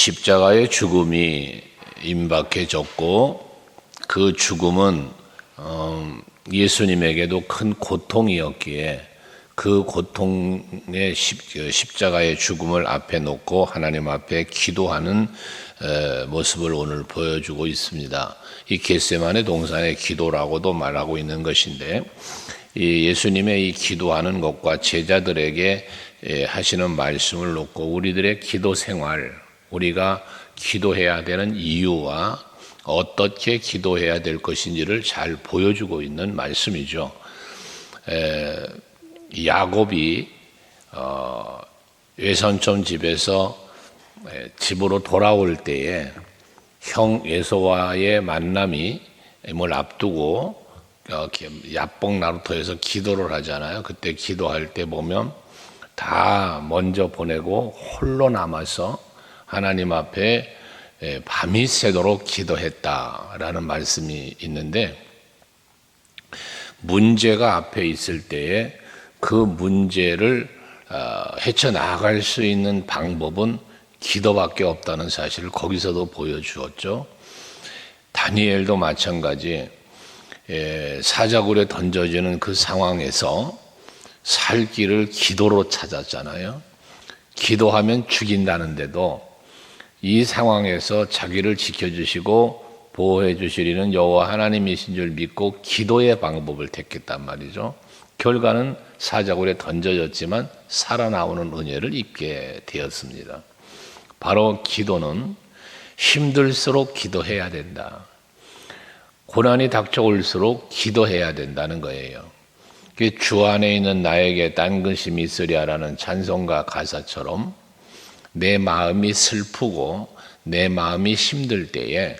십자가의 죽음이 임박해졌고 그 죽음은 예수님에게도 큰 고통이었기에 그 고통의 십자가의 죽음을 앞에 놓고 하나님 앞에 기도하는 모습을 오늘 보여주고 있습니다. 이 겟세마네 동산의 기도라고도 말하고 있는 것인데, 이 예수님의 이 기도하는 것과 제자들에게 하시는 말씀을 놓고 우리들의 기도 생활, 우리가 기도해야 되는 이유와 어떻게 기도해야 될 것인지를 잘 보여주고 있는 말씀이죠. 야곱이 외삼촌 집에서 집으로 돌아올 때에 형 에서와의 만남이 뭘 앞두고 야복 나루터에서 기도를 하잖아요. 그때 기도할 때 보면 다 먼저 보내고 홀로 남아서 하나님 앞에 밤이 새도록 기도했다라는 말씀이 있는데, 문제가 앞에 있을 때에 그 문제를 헤쳐나갈 수 있는 방법은 기도밖에 없다는 사실을 거기서도 보여주었죠. 다니엘도 마찬가지, 사자굴에 던져지는 그 상황에서 살 길을 기도로 찾았잖아요. 기도하면 죽인다는데도 이 상황에서 자기를 지켜주시고 보호해 주시리는 여호와 하나님이신 줄 믿고 기도의 방법을 택했단 말이죠. 결과는 사자굴에 던져졌지만 살아나오는 은혜를 입게 되었습니다. 바로 기도는 힘들수록 기도해야 된다. 고난이 닥쳐올수록 기도해야 된다는 거예요. 주 안에 있는 나에게 딴 것이 있으랴라는 찬송가 가사처럼 내 마음이 슬프고 내 마음이 힘들 때에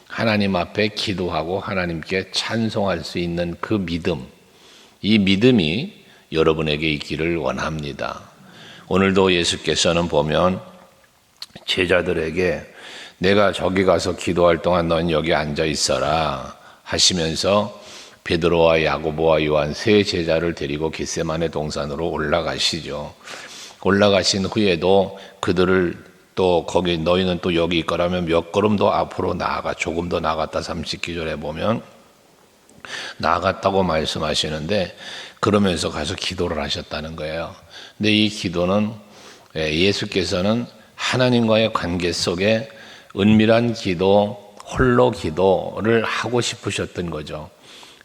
하나님 앞에 기도하고 하나님께 찬송할 수 있는 그 믿음, 이 믿음이 여러분에게 있기를 원합니다. 오늘도 예수께서는 보면 제자들에게 내가 저기 가서 기도할 동안 넌 여기 앉아 있어라 하시면서 베드로와 야고보와 요한 세 제자를 데리고 겟세마네 동산으로 올라가시죠. 올라가신 후에도 그들을 또 거기 너희는 또 여기 있거라면 몇 걸음 더 앞으로 나아가, 조금 더 나갔다 30기절에 보면 나갔다고 말씀하시는데, 그러면서 가서 기도를 하셨다는 거예요. 근데 이 기도는 예수께서는 하나님과의 관계 속에 은밀한 기도, 홀로 기도를 하고 싶으셨던 거죠.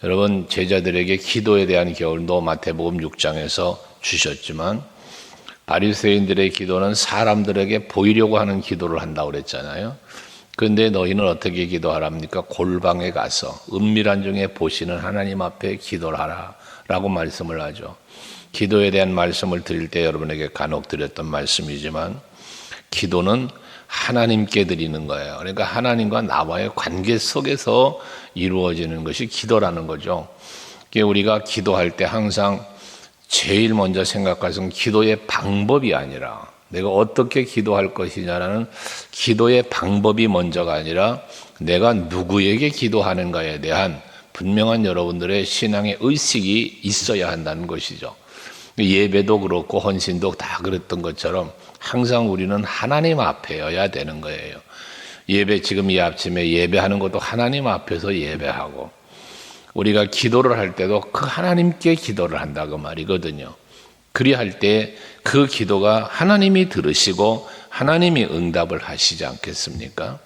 여러분, 제자들에게 기도에 대한 교훈도 마태복음 6장에서 주셨지만 바리새인들의 기도는 사람들에게 보이려고 하는 기도를 한다고 그랬잖아요. 그런데 너희는 어떻게 기도하랍니까? 골방에 가서 은밀한 중에 보시는 하나님 앞에 기도를 하라 라고 말씀을 하죠. 기도에 대한 말씀을 드릴 때 여러분에게 간혹 드렸던 말씀이지만, 기도는 하나님께 드리는 거예요. 그러니까 하나님과 나와의 관계 속에서 이루어지는 것이 기도라는 거죠. 우리가 기도할 때 항상 제일 먼저 생각할 것은 기도의 방법이 아니라, 내가 어떻게 기도할 것이냐라는 기도의 방법이 먼저가 아니라 내가 누구에게 기도하는가에 대한 분명한 여러분들의 신앙의 의식이 있어야 한다는 것이죠. 예배도 그렇고 헌신도 다 그랬던 것처럼 항상 우리는 하나님 앞에여야 되는 거예요. 예배, 지금 이 아침에 예배하는 것도 하나님 앞에서 예배하고, 우리가 기도를 할 때도 그 하나님께 기도를 한다고 말이거든요. 그리할 때 그 기도가 하나님이 들으시고 하나님이 응답을 하시지 않겠습니까?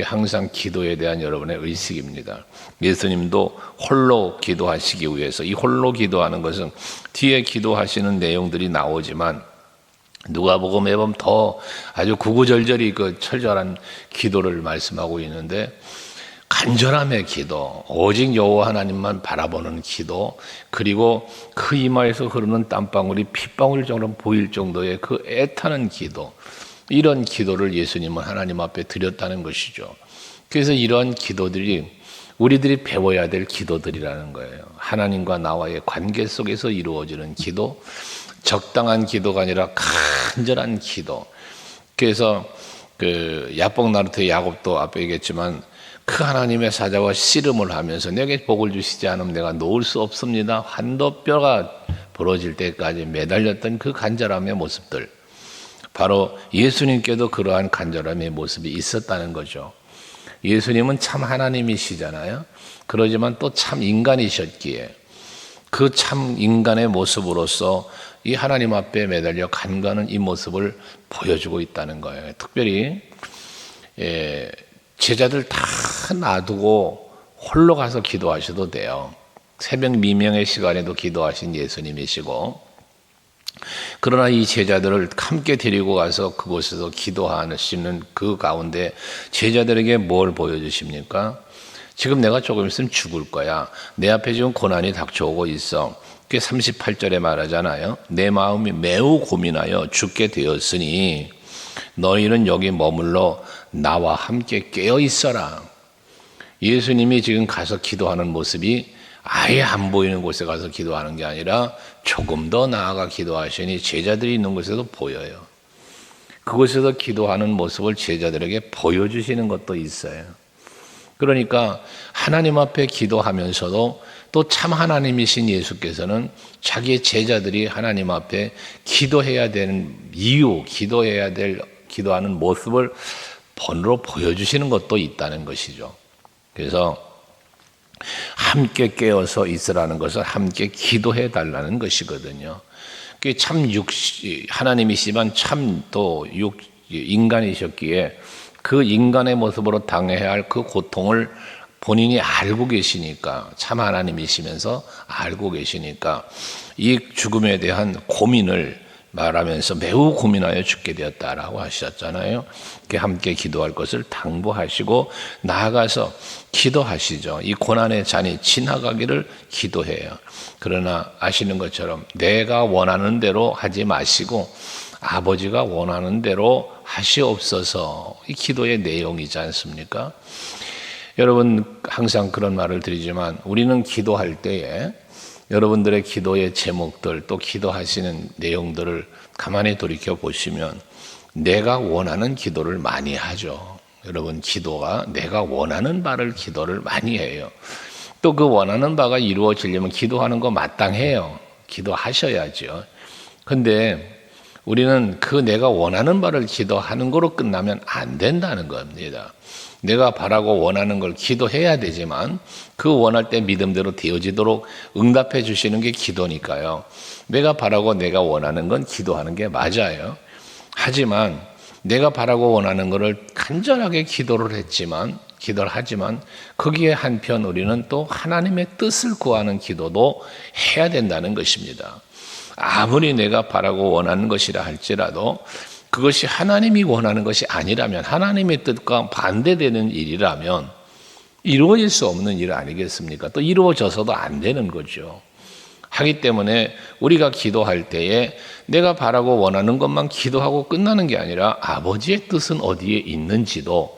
항상 기도에 대한 여러분의 의식입니다. 예수님도 홀로 기도하시기 위해서, 이 홀로 기도하는 것은 뒤에 기도하시는 내용들이 나오지만 누가복음에 보면 더 아주 구구절절히 그 철저한 기도를 말씀하고 있는데, 간절함의 기도, 오직 여호와 하나님만 바라보는 기도, 그리고 그 이마에서 흐르는 땀방울이 핏방울처럼 보일 정도의 그 애타는 기도, 이런 기도를 예수님은 하나님 앞에 드렸다는 것이죠. 그래서 이런 기도들이 우리들이 배워야 될 기도들이라는 거예요. 하나님과 나와의 관계 속에서 이루어지는 기도, 적당한 기도가 아니라 간절한 기도. 그래서 그 야복 나루터의 야곱도 앞에 얘기했지만, 그 하나님의 사자와 씨름을 하면서 내게 복을 주시지 않으면 내가 놓을 수 없습니다. 환도뼈가 부러질 때까지 매달렸던 그 간절함의 모습들, 바로 예수님께도 그러한 간절함의 모습이 있었다는 거죠. 예수님은 참 하나님이시잖아요. 그러지만 또 참 인간이셨기에 그 참 인간의 모습으로서 이 하나님 앞에 매달려 간과하는 이 모습을 보여주고 있다는 거예요. 특별히 제자들 다 놔두고 홀로 가서 기도하셔도 돼요. 새벽 미명의 시간에도 기도하신 예수님이시고, 그러나 이 제자들을 함께 데리고 가서 그곳에서 기도하시는 그 가운데 제자들에게 뭘 보여주십니까? 지금 내가 조금 있으면 죽을 거야. 내 앞에 지금 고난이 닥쳐오고 있어. 그게 38절에 말하잖아요. 내 마음이 매우 고민하여 죽게 되었으니 너희는 여기 머물러 나와 함께 깨어 있어라. 예수님이 지금 가서 기도하는 모습이 아예 안 보이는 곳에 가서 기도하는 게 아니라 조금 더 나아가 기도하시니 제자들이 있는 곳에도 보여요. 그곳에서 기도하는 모습을 제자들에게 보여주시는 것도 있어요. 그러니까 하나님 앞에 기도하면서도 또 참 하나님이신 예수께서는 자기의 제자들이 하나님 앞에 기도해야 되는 이유, 기도하는 모습을 번으로 보여주시는 것도 있다는 것이죠. 그래서 함께 깨어서 있으라는 것은 함께 기도해 달라는 것이거든요. 그게 참 하나님이시지만 참 또 인간이셨기에 그 인간의 모습으로 당해야 할 그 고통을 본인이 알고 계시니까, 참 하나님이시면서 알고 계시니까 이 죽음에 대한 고민을 말하면서 매우 고민하여 죽게 되었다라고 하셨잖아요. 함께 기도할 것을 당부하시고 나아가서 기도하시죠. 이 고난의 잔이 지나가기를 기도해요. 그러나 아시는 것처럼 내가 원하는 대로 하지 마시고 아버지가 원하는 대로 하시옵소서, 이 기도의 내용이지 않습니까? 여러분, 항상 그런 말을 드리지만 우리는 기도할 때에 여러분들의 기도의 제목들, 또 기도하시는 내용들을 가만히 돌이켜 보시면 내가 원하는 기도를 많이 하죠. 여러분, 기도가 내가 원하는 바를 기도를 많이 해요. 또 그 원하는 바가 이루어지려면 기도하는 거 마땅해요. 기도하셔야죠. 근데 우리는 그 내가 원하는 바를 기도하는 거로 끝나면 안 된다는 겁니다. 내가 바라고 원하는 걸 기도해야 되지만 그 원할 때 믿음대로 되어지도록 응답해 주시는 게 기도니까요. 내가 바라고 내가 원하는 건 기도하는 게 맞아요. 하지만 내가 바라고 원하는 거를 간절하게 기도를 하지만 거기에 한편 우리는 또 하나님의 뜻을 구하는 기도도 해야 된다는 것입니다. 아무리 내가 바라고 원하는 것이라 할지라도 그것이 하나님이 원하는 것이 아니라면, 하나님의 뜻과 반대되는 일이라면 이루어질 수 없는 일 아니겠습니까? 또 이루어져서도 안 되는 거죠. 하기 때문에 우리가 기도할 때에 내가 바라고 원하는 것만 기도하고 끝나는 게 아니라 아버지의 뜻은 어디에 있는지도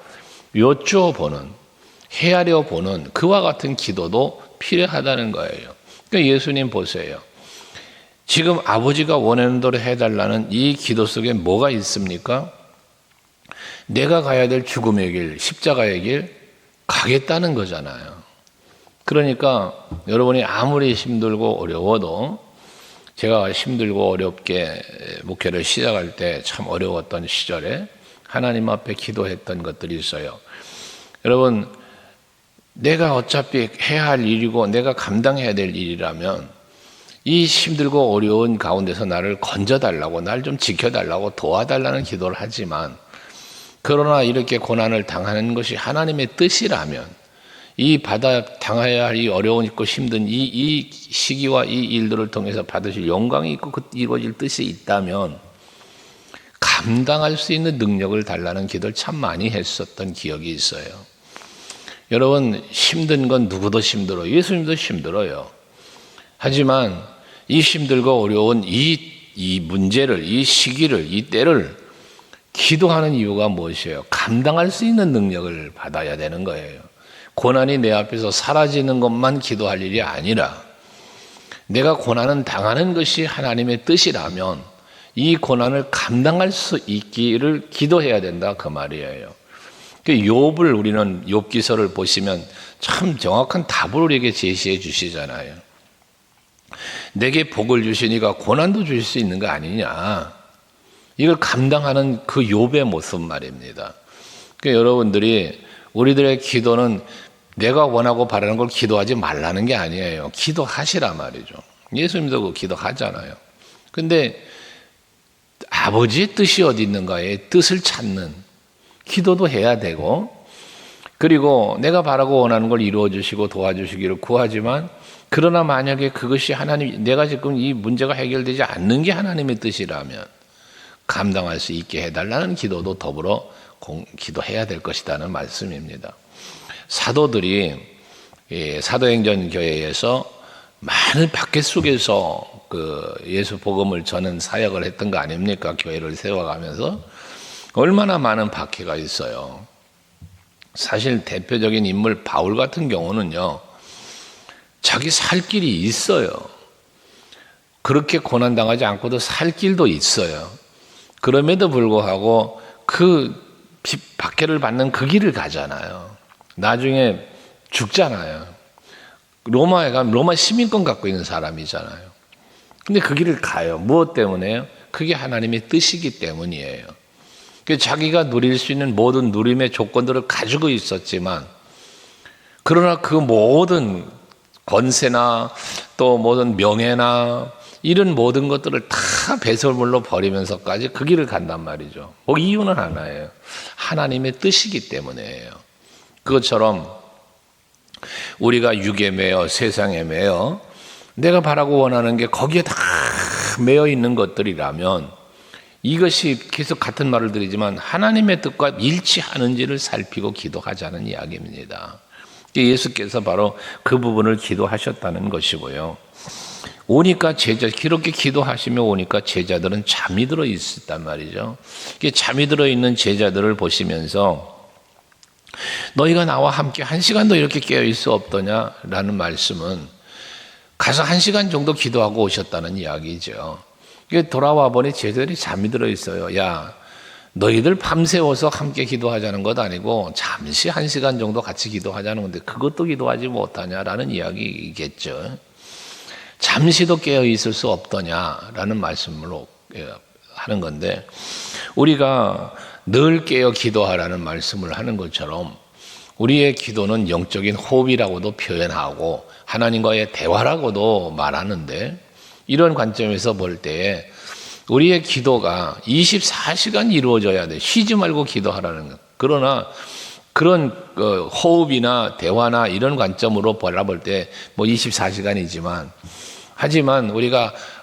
여쭈어보는, 헤아려 보는 그와 같은 기도도 필요하다는 거예요. 그러니까 예수님 보세요. 지금 아버지가 원하는 대로 해달라는 이 기도 속에 뭐가 있습니까? 내가 가야 될 죽음의 길, 십자가의 길 가겠다는 거잖아요. 그러니까 여러분이 아무리 힘들고 어려워도, 제가 힘들고 어렵게 목회를 시작할 때 참 어려웠던 시절에 하나님 앞에 기도했던 것들이 있어요. 여러분, 내가 어차피 해야 할 일이고 내가 감당해야 될 일이라면 이 힘들고 어려운 가운데서 나를 건져달라고, 날 좀 지켜달라고 도와달라는 기도를 하지만, 그러나 이렇게 고난을 당하는 것이 하나님의 뜻이라면, 이 당해야 할 이 어려운 있고 힘든 이 시기와 이 일들을 통해서 받으실 영광이 있고 이루어질 뜻이 있다면 감당할 수 있는 능력을 달라는 기도를 참 많이 했었던 기억이 있어요. 여러분, 힘든 건 누구도 힘들어요. 예수님도 힘들어요. 하지만 이 힘들고 어려운 이 문제를, 이 시기를, 이 때를 기도하는 이유가 무엇이에요? 감당할 수 있는 능력을 받아야 되는 거예요. 고난이 내 앞에서 사라지는 것만 기도할 일이 아니라 내가 고난은 당하는 것이 하나님의 뜻이라면 이 고난을 감당할 수 있기를 기도해야 된다, 그 말이에요. 욥을 우리는 욥기서를 보시면 참 정확한 답을 우리에게 제시해 주시잖아요. 내게 복을 주시니까 고난도 주실 수 있는 거 아니냐. 이걸 감당하는 그 욥의 모습 말입니다. 그러니까 여러분들이 우리들의 기도는 내가 원하고 바라는 걸 기도하지 말라는 게 아니에요. 기도하시라 말이죠. 예수님도 그 기도하잖아요. 근데 아버지의 뜻이 어디 있는가의 뜻을 찾는 기도도 해야 되고, 그리고 내가 바라고 원하는 걸 이루어 주시고 도와주시기를 구하지만, 그러나 만약에 그것이 하나님, 내가 지금 이 문제가 해결되지 않는 게 하나님의 뜻이라면 감당할 수 있게 해달라는 기도도 더불어 기도해야 될 것이라는 말씀입니다. 사도들이 사도행전 교회에서 많은 박해 속에서 그 예수 복음을 전하는 사역을 했던 거 아닙니까? 교회를 세워가면서 얼마나 많은 박해가 있어요. 사실 대표적인 인물 바울 같은 경우는요, 자기 살 길이 있어요. 그렇게 고난당하지 않고도 살 길도 있어요. 그럼에도 불구하고 그 박해를 받는 그 길을 가잖아요. 나중에 죽잖아요. 로마에 가면 로마 시민권 갖고 있는 사람이잖아요. 근데 그 길을 가요. 무엇 때문에요? 그게 하나님의 뜻이기 때문이에요. 자기가 누릴 수 있는 모든 누림의 조건들을 가지고 있었지만, 그러나 그 모든 권세나 또 모든 명예나 이런 모든 것들을 다 배설물로 버리면서까지 그 길을 간단 말이죠. 이유는 하나예요. 하나님의 뜻이기 때문이에요. 그것처럼 우리가 육에 매여 세상에 매여 내가 바라고 원하는 게 거기에 다 매여 있는 것들이라면, 이것이 계속 같은 말을 드리지만 하나님의 뜻과 일치하는지를 살피고 기도하자는 이야기입니다. 예수께서 바로 그 부분을 기도하셨다는 것이고요. 오니까 그렇게 기도하시며 오니까 제자들은 잠이 들어 있었단 말이죠. 잠이 들어 있는 제자들을 보시면서 너희가 나와 함께 1시간도 이렇게 깨어있을 수 없더냐라는 말씀은 가서 1시간 정도 기도하고 오셨다는 이야기죠. 돌아와 보니 제자들이 잠이 들어 있어요. 야, 너희들 밤새워서 함께 기도하자는 것 아니고 잠시 1시간 정도 같이 기도하자는 건데 그것도 기도하지 못하냐라는 이야기겠죠. 잠시도 깨어 있을 수 없더냐라는 말씀으로 하는 건데, 우리가 늘 깨어 기도하라는 말씀을 하는 것처럼 우리의 기도는 영적인 호흡이라고도 표현하고 하나님과의 대화라고도 말하는데, 이런 관점에서 볼 때 우리의 기도가 24시간 이루어져야 돼. 쉬지 말고 기도하라는 것. 그러나 그런 호흡이나 대화나 이런 관점으로 바라볼 때 24시간이지만, 하지만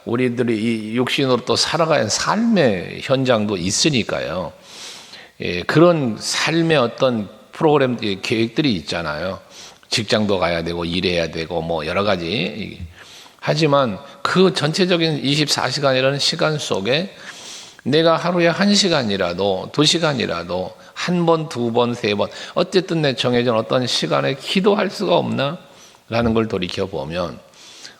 우리들이 이 육신으로 또 살아가는 삶의 현장도 있으니까요. 그런 삶의 어떤 프로그램 계획들이 있잖아요. 직장도 가야 되고 일해야 되고 여러 가지. 하지만 그 전체적인 24시간이라는 시간 속에 내가 하루에 1시간이라도 2시간이라도 1번, 2번, 3번 어쨌든 내 정해진 어떤 시간에 기도할 수가 없나? 라는 걸 돌이켜보면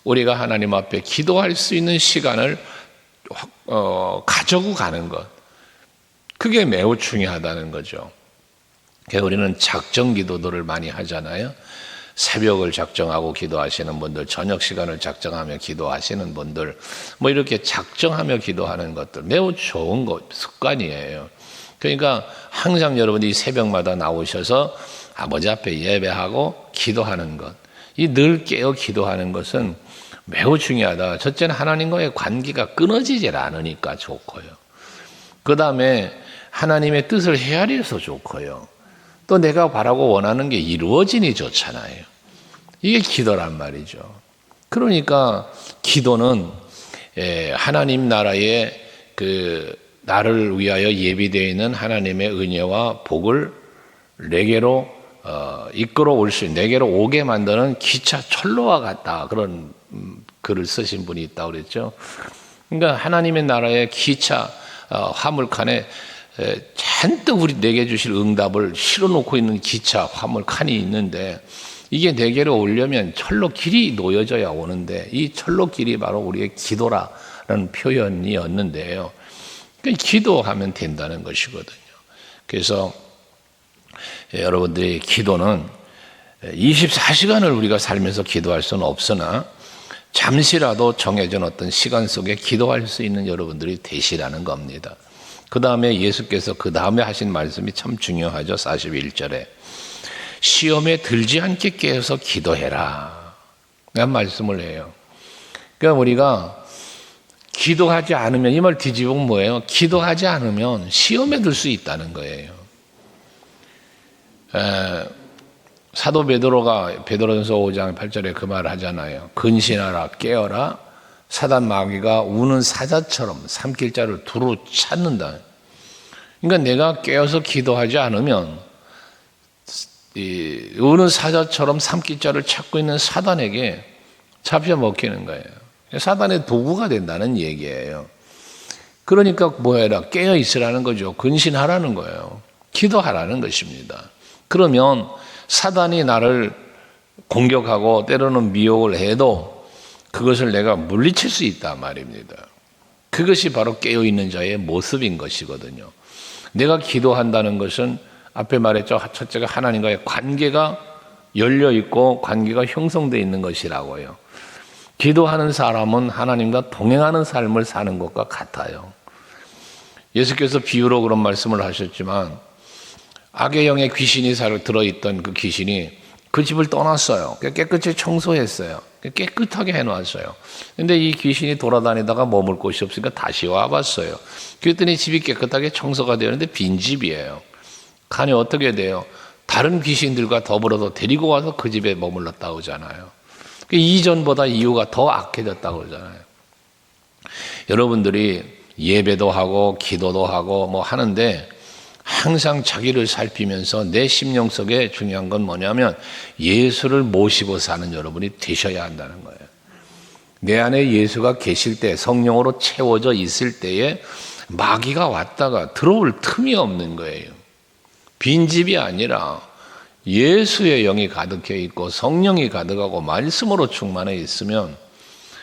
우리가 하나님 앞에 기도할 수 있는 시간을 가져고 가는 것, 그게 매우 중요하다는 거죠. 그래서 우리는 작정 기도들을 많이 하잖아요. 새벽을 작정하고 기도하시는 분들, 저녁 시간을 작정하며 기도하시는 분들, 이렇게 작정하며 기도하는 것들 매우 좋은 습관이에요. 그러니까 항상 여러분이 새벽마다 나오셔서 아버지 앞에 예배하고 기도하는 것, 이 늘 깨어 기도하는 것은 매우 중요하다. 첫째는 하나님과의 관계가 끊어지질 않으니까 좋고요. 그 다음에 하나님의 뜻을 헤아려서 좋고요. 또 내가 바라고 원하는 게 이루어지니 좋잖아요. 이게 기도란 말이죠. 그러니까 기도는 하나님 나라의 나를 위하여 예비되어 있는 하나님의 은혜와 복을 내게로 이끌어 내게로 오게 만드는 기차 철로와 같다. 그런 글을 쓰신 분이 있다고 그랬죠. 그러니까 하나님의 나라의 기차 화물칸에 잔뜩 내게 주실 응답을 실어놓고 있는 기차 화물칸이 있는데, 이게 내게로 오려면 철로 길이 놓여져야 오는데, 이 철로 길이 바로 우리의 기도라는 표현이었는데요. 그러니까 기도하면 된다는 것이거든요. 그래서 여러분들의 기도는 24시간을 우리가 살면서 기도할 수는 없으나 잠시라도 정해진 어떤 시간 속에 기도할 수 있는 여러분들이 되시라는 겁니다. 그 다음에 예수께서 그 다음에 하신 말씀이 참 중요하죠. 41절에 시험에 들지 않게 깨어서 기도해라 라는 말씀을 해요. 그러니까 우리가 기도하지 않으면, 이 말 뒤집으면 뭐예요? 기도하지 않으면 시험에 들 수 있다는 거예요. 사도 베드로가 베드로전서 5장 8절에 그 말을 하잖아요. 근신하라, 깨어라. 사단 마귀가 우는 사자처럼 삼킬 자를 두루 찾는다. 그러니까 내가 깨어서 기도하지 않으면 이 우는 사자처럼 삼킬 자를 찾고 있는 사단에게 잡혀 먹히는 거예요. 사단의 도구가 된다는 얘기예요. 그러니까 뭐 해라? 깨어 있으라는 거죠. 근신하라는 거예요. 기도하라는 것입니다. 그러면 사단이 나를 공격하고 때로는 미혹을 해도 그것을 내가 물리칠 수 있단 말입니다. 그것이 바로 깨어있는 자의 모습인 것이거든요. 내가 기도한다는 것은 앞에 말했죠. 첫째가 하나님과의 관계가 열려있고 관계가 형성되어 있는 것이라고요. 기도하는 사람은 하나님과 동행하는 삶을 사는 것과 같아요. 예수께서 비유로 그런 말씀을 하셨지만 악의 영에 귀신이 들어있던 그 귀신이 그 집을 떠났어요. 깨끗이 청소했어요. 깨끗하게 해놨어요. 근데 이 귀신이 돌아다니다가 머물 곳이 없으니까 다시 와봤어요. 그랬더니 집이 깨끗하게 청소가 되었는데 빈집이에요. 간이 어떻게 돼요? 다른 귀신들과 더불어서 데리고 와서 그 집에 머물렀다고 하잖아요. 이전보다 이유가 더 악해졌다고 그러잖아요. 여러분들이 예배도 하고 기도도 하고 뭐 하는데 항상 자기를 살피면서 내 심령 속에 중요한 건 뭐냐면 예수를 모시고 사는 여러분이 되셔야 한다는 거예요. 내 안에 예수가 계실 때, 성령으로 채워져 있을 때에 마귀가 왔다가 들어올 틈이 없는 거예요. 빈집이 아니라 예수의 영이 가득해 있고 성령이 가득하고 말씀으로 충만해 있으면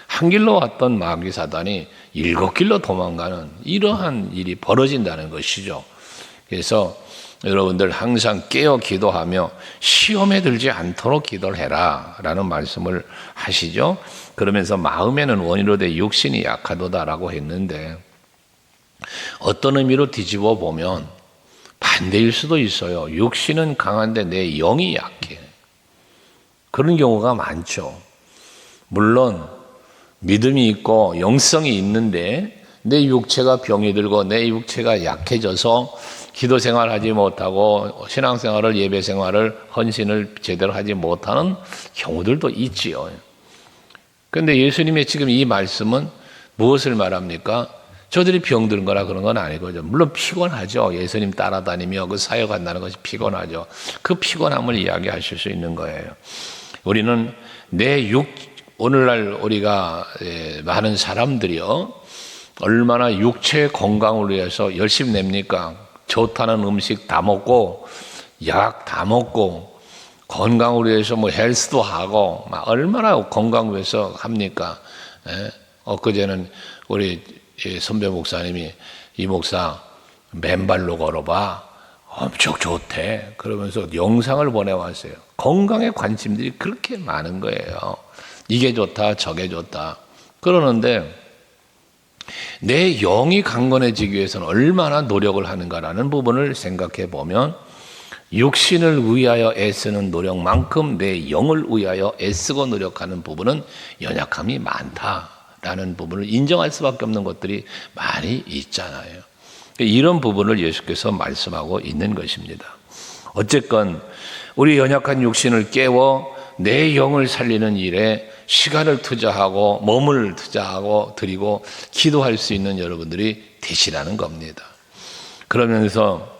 한 길로 왔던 마귀 사단이 7길로 도망가는 이러한 일이 벌어진다는 것이죠. 그래서 여러분들 항상 깨어 기도하며 시험에 들지 않도록 기도를 해라 라는 말씀을 하시죠. 그러면서 마음에는 원이로되 육신이 약하도다라고 했는데 어떤 의미로 뒤집어 보면 반대일 수도 있어요. 육신은 강한데 내 영이 약해. 그런 경우가 많죠. 물론 믿음이 있고 영성이 있는데 내 육체가 병이 들고 내 육체가 약해져서 기도 생활하지 못하고 신앙생활을 예배 생활을 헌신을 제대로 하지 못하는 경우들도 있지요. 그런데 예수님의 지금 이 말씀은 무엇을 말합니까? 저들이 병든 거라 그런 건 아니거든요. 물론 피곤하죠. 예수님 따라다니며 그 사역한다는 것이 피곤하죠. 그 피곤함을 이야기하실 수 있는 거예요. 우리는 오늘날 우리가 많은 사람들이요. 얼마나 육체의 건강을 위해서 열심히 냅니까? 좋다는 음식 다 먹고 약 다 먹고 건강을 위해서 뭐 헬스도 하고 막 얼마나 건강 위해서 합니까? 엊그제는 우리 선배 목사님이 이 목사 맨발로 걸어봐 엄청 좋대 그러면서 영상을 보내왔어요. 건강에 관심들이 그렇게 많은 거예요. 이게 좋다 저게 좋다 그러는데 내 영이 강건해지기 위해서는 얼마나 노력을 하는가라는 부분을 생각해 보면 육신을 위하여 애쓰는 노력만큼 내 영을 위하여 애쓰고 노력하는 부분은 연약함이 많다라는 부분을 인정할 수밖에 없는 것들이 많이 있잖아요. 이런 부분을 예수께서 말씀하고 있는 것입니다. 어쨌건 우리 연약한 육신을 깨워 내 영을 살리는 일에 시간을 투자하고 몸을 투자하고 드리고 기도할 수 있는 여러분들이 되시라는 겁니다. 그러면서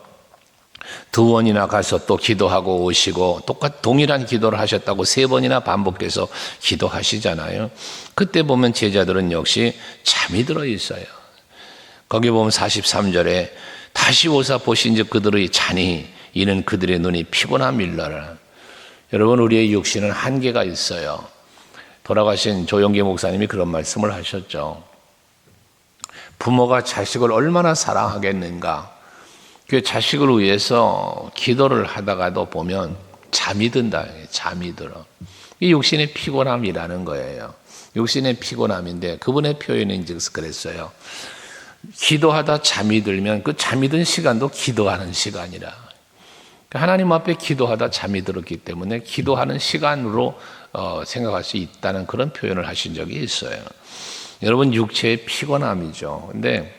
2번이나 가서 또 기도하고 오시고 동일한 기도를 하셨다고 3번이나 반복해서 기도하시잖아요. 그때 보면 제자들은 역시 잠이 들어 있어요. 거기 보면 43절에 다시 오사 보신즉 그들의 자니 이는 그들의 눈이 피곤함일러라. 여러분 우리의 육신은 한계가 있어요. 돌아가신 조용기 목사님이 그런 말씀을 하셨죠. 부모가 자식을 얼마나 사랑하겠는가. 그 자식을 위해서 기도를 하다가도 보면 잠이 든다. 잠이 들어. 이 육신의 피곤함이라는 거예요. 육신의 피곤함인데 그분의 표현인즉 그랬어요. 기도하다 잠이 들면 그 잠이 든 시간도 기도하는 시간이라. 하나님 앞에 기도하다 잠이 들었기 때문에 기도하는 시간으로 생각할 수 있다는 그런 표현을 하신 적이 있어요. 여러분, 육체의 피곤함이죠. 근데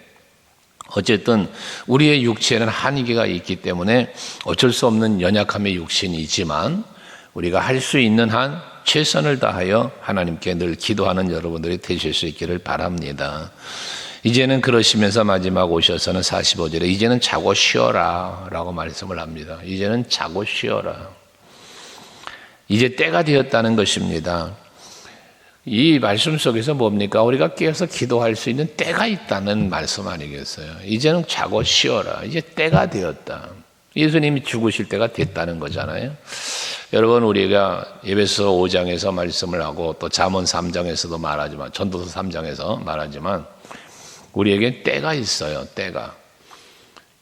어쨌든 우리의 육체에는 한계가 있기 때문에 어쩔 수 없는 연약함의 육신이지만 우리가 할 수 있는 한 최선을 다하여 하나님께 늘 기도하는 여러분들이 되실 수 있기를 바랍니다. 이제는 그러시면서 마지막 오셔서는 45절에 이제는 자고 쉬어라 라고 말씀을 합니다. 이제는 자고 쉬어라. 이제 때가 되었다는 것입니다. 이 말씀 속에서 뭡니까? 우리가 깨어서 기도할 수 있는 때가 있다는 말씀 아니겠어요? 이제는 자고 쉬어라. 이제 때가 되었다. 예수님이 죽으실 때가 됐다는 거잖아요. 여러분, 우리가 에베소 5장에서 말씀을 하고 또 잠언 3장에서도 말하지만, 전도서 3장에서 말하지만 우리에게 때가 있어요. 때가.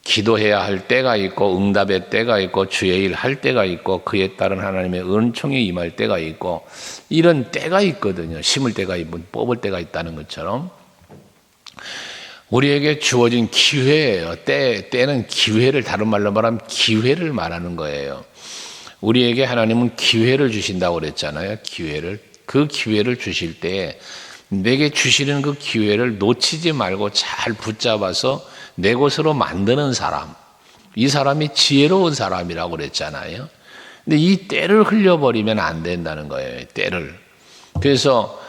기도해야 할 때가 있고 응답의 때가 있고 주의 일 할 때가 있고 그에 따른 하나님의 은총이 임할 때가 있고 이런 때가 있거든요. 심을 때가 있고 뽑을 때가 있다는 것처럼 우리에게 주어진 기회예요. 때는 기회를, 다른 말로 말하면 기회를 말하는 거예요. 우리에게 하나님은 기회를 주신다고 그랬잖아요. 기회를. 그 기회를 주실 때 내게 주시는 그 기회를 놓치지 말고 잘 붙잡아서 내 것으로 만드는 사람, 이 사람이 지혜로운 사람이라고 그랬잖아요. 근데 이 때를 흘려버리면 안 된다는 거예요. 때를. 그래서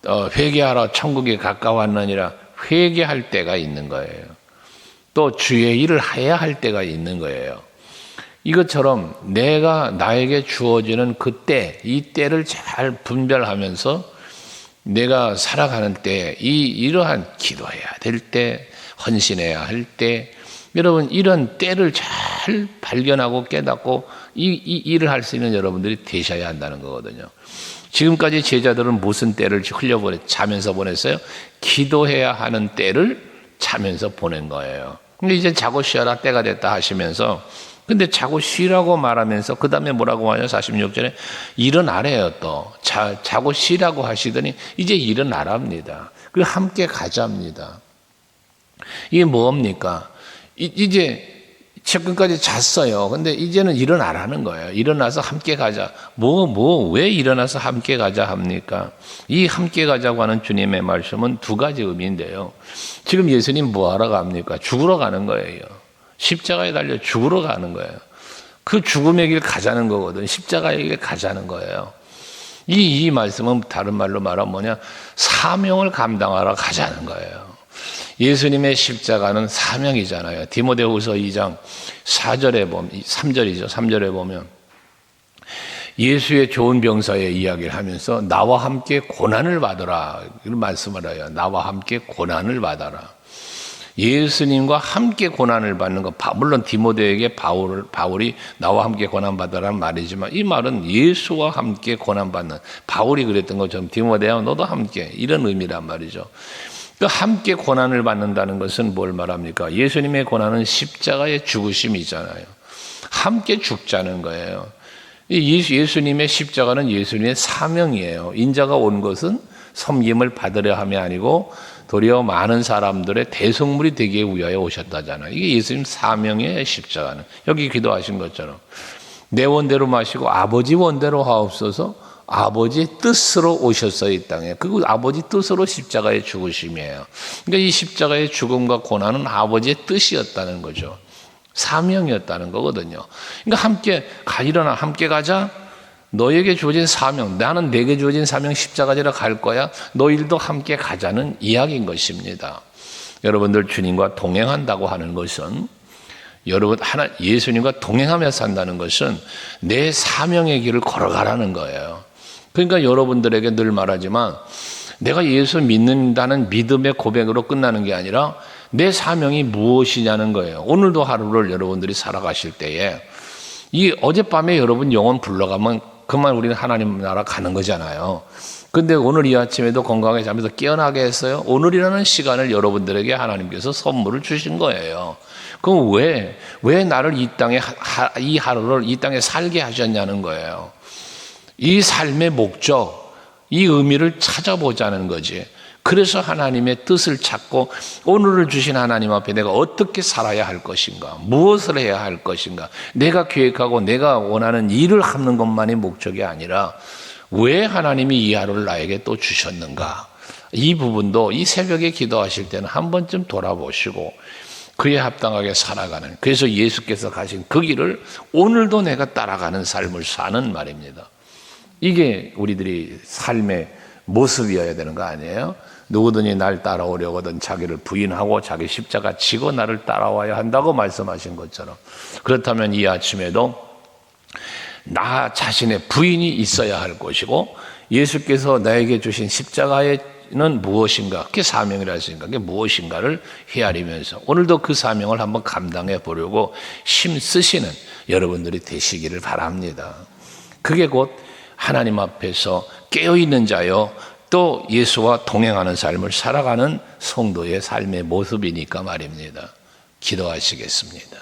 회개하라 천국에 가까웠느니라 회개할 때가 있는 거예요. 또 주의 일을 해야 할 때가 있는 거예요. 이것처럼 내가 나에게 주어지는 그 때, 이 때를 잘 분별하면서 내가 살아가는 때, 이러한 기도해야 될 때, 헌신해야 할 때, 여러분 이런 때를 잘 발견하고 깨닫고 이 일을 할 수 있는 여러분들이 되셔야 한다는 거거든요. 지금까지 제자들은 무슨 때를 자면서 보냈어요? 기도해야 하는 때를 자면서 보낸 거예요. 근데 이제 자고 쉬어라 때가 됐다 하시면서 근데 자고 쉬라고 말하면서 그 다음에 뭐라고 하냐 46절에 일어나래요. 또 자고 쉬라고 하시더니 이제 일어나랍니다. 그리고 함께 가자입니다. 이게 뭡니까? 이제 지금까지 잤어요. 근데 이제는 일어나라는 거예요. 일어나서 함께 가자. 왜 일어나서 함께 가자 합니까? 이 함께 가자고 하는 주님의 말씀은 두 가지 의미인데요. 지금 예수님 뭐 하러 갑니까? 죽으러 가는 거예요. 십자가에 달려 죽으러 가는 거예요. 그 죽음의 길 가자는 거거든. 십자가의 길 가자는 거예요. 이 말씀은 다른 말로 말하면 뭐냐? 사명을 감당하러 가자는 거예요. 예수님의 십자가는 사명이잖아요. 디모데후서 2장 4절에 보면 3절이죠. 3절에 보면 예수의 좋은 병사의 이야기를 하면서 나와 함께 고난을 받으라 이런 말씀을 해요. 나와 함께 고난을 받아라. 예수님과 함께 고난을 받는 것, 물론 디모데에게 바울이 나와 함께 고난받으라는 말이지만 이 말은 예수와 함께 고난받는, 바울이 그랬던 것처럼 디모데야 너도 함께, 이런 의미란 말이죠. 그 함께 고난을 받는다는 것은 뭘 말합니까? 예수님의 고난은 십자가의 죽으심이잖아요. 함께 죽자는 거예요. 예수님의 십자가는 예수님의 사명이에요. 인자가 온 것은 섬김을 받으려 함이 아니고 도리어 많은 사람들의 대속물이 되기 위하여 오셨다잖아요. 이게 예수님 사명의 십자가는. 여기 기도하신 것처럼 내 원대로 마시고 아버지 원대로 하옵소서. 아버지의 뜻으로 오셨어요, 이 땅에. 그 아버지 뜻으로 십자가의 죽으심이에요. 그러니까 이 십자가의 죽음과 고난은 아버지의 뜻이었다는 거죠. 사명이었다는 거거든요. 그러니까 일어나 함께 가자. 너에게 주어진 사명, 나는 내게 주어진 사명 십자가지라 갈 거야. 너희들도 함께 가자는 이야기인 것입니다. 여러분들 주님과 동행한다고 하는 것은, 여러분 예수님과 동행하며 산다는 것은 내 사명의 길을 걸어가라는 거예요. 그러니까 여러분들에게 늘 말하지만 내가 예수 믿는다는 믿음의 고백으로 끝나는 게 아니라 내 사명이 무엇이냐는 거예요. 오늘도 하루를 여러분들이 살아가실 때에 이 어젯밤에 여러분 영혼 불러가면 그만 우리는 하나님 나라 가는 거잖아요. 근데 오늘 이 아침에도 건강하게 잠에서 깨어나게 했어요. 오늘이라는 시간을 여러분들에게 하나님께서 선물을 주신 거예요. 그럼 왜 나를 이 땅에 이 하루를 이 땅에 살게 하셨냐는 거예요. 이 삶의 목적, 이 의미를 찾아보자는 거지. 그래서 하나님의 뜻을 찾고 오늘을 주신 하나님 앞에 내가 어떻게 살아야 할 것인가, 무엇을 해야 할 것인가, 내가 계획하고 내가 원하는 일을 하는 것만이 목적이 아니라 왜 하나님이 이 하루를 나에게 또 주셨는가, 이 부분도 이 새벽에 기도하실 때는 한 번쯤 돌아보시고 그에 합당하게 살아가는, 그래서 예수께서 가신 그 길을 오늘도 내가 따라가는 삶을 사는 말입니다. 이게 우리들이 삶의 모습이어야 되는 거 아니에요? 누구든지 날 따라오려거든 자기를 부인하고 자기 십자가 지고 나를 따라와야 한다고 말씀하신 것처럼, 그렇다면 이 아침에도 나 자신의 부인이 있어야 할 것이고 예수께서 나에게 주신 십자가는 무엇인가, 그게 사명이라 했으니까 그게 무엇인가를 헤아리면서 오늘도 그 사명을 한번 감당해 보려고 힘쓰시는 여러분들이 되시기를 바랍니다. 그게 곧 하나님 앞에서 깨어있는 자요 또 예수와 동행하는 삶을 살아가는 성도의 삶의 모습이니까 말입니다. 기도하시겠습니다.